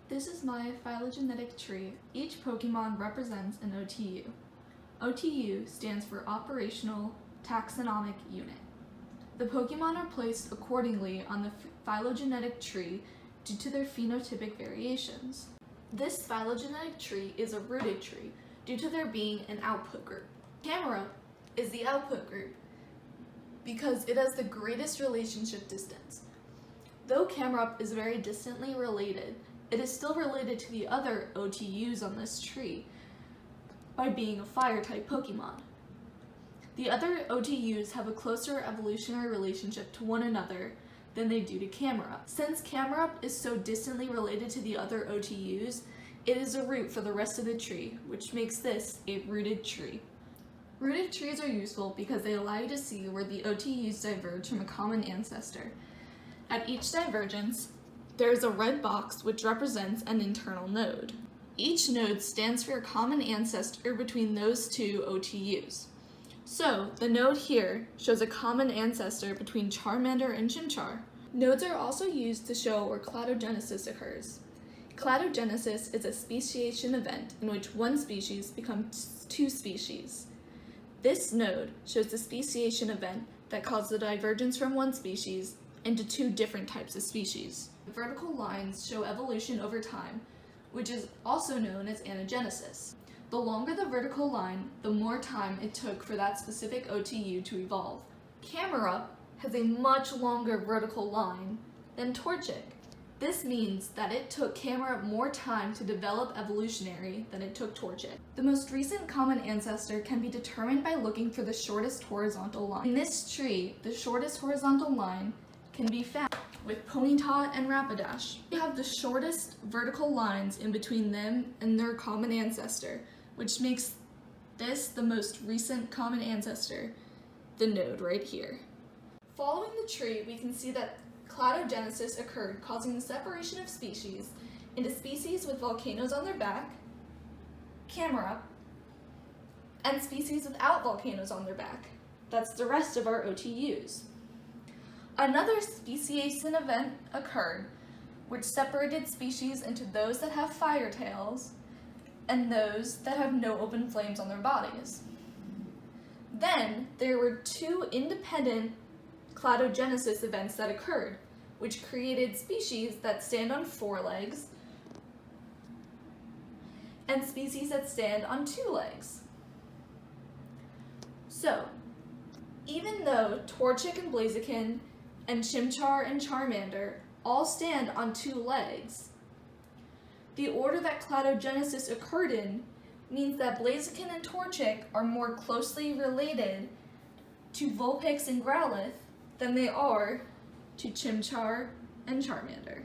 This is my phylogenetic tree. Each Pokemon represents an OTU. OTU stands for Operational Taxonomic Unit. The Pokemon are placed accordingly on the phylogenetic tree due to their phenotypic variations. This phylogenetic tree is a rooted tree due to there being an output group. Camerupt is the output group because it has the greatest relationship distance. Though Camerupt is very distantly related, it is still related to the other OTUs on this tree by being a fire-type Pokemon. The other OTUs have a closer evolutionary relationship to one another than they do to Camerupt. Since Camerupt is so distantly related to the other OTUs, it is a root for the rest of the tree, which makes this a rooted tree. Rooted trees are useful because they allow you to see where the OTUs diverge from a common ancestor. At each divergence, there is a red box which represents an internal node. Each node stands for a common ancestor between those two OTUs. So, the node here shows a common ancestor between Charmander and Chimchar. Nodes are also used to show where cladogenesis occurs. Cladogenesis is a speciation event in which one species becomes two species. This node shows the speciation event that caused the divergence from one species into two different types of species. The vertical lines show evolution over time, which is also known as anagenesis. The longer the vertical line, the more time it took for that specific OTU to evolve. Camerupt has a much longer vertical line than Torchic. This means that it took Camerupt more time to develop evolutionary than it took Torchic. The most recent common ancestor can be determined by looking for the shortest horizontal line. In this tree, the shortest horizontal line can be found with Ponyta and Rapidash. We have the shortest vertical lines in between them and their common ancestor, which makes this the most recent common ancestor, the node right here. Following the tree, we can see that cladogenesis occurred, causing the separation of species into species with volcanoes on their back, Camerupt, and species without volcanoes on their back. That's the rest of our OTUs. Another speciation event occurred, which separated species into those that have fire tails and those that have no open flames on their bodies. Then there were two independent cladogenesis events that occurred, which created species that stand on four legs and species that stand on two legs. So, even though Torchic and Blaziken and Chimchar and Charmander all stand on two legs, the order that cladogenesis occurred in means that Blaziken and Torchic are more closely related to Vulpix and Growlithe than they are to Chimchar and Charmander.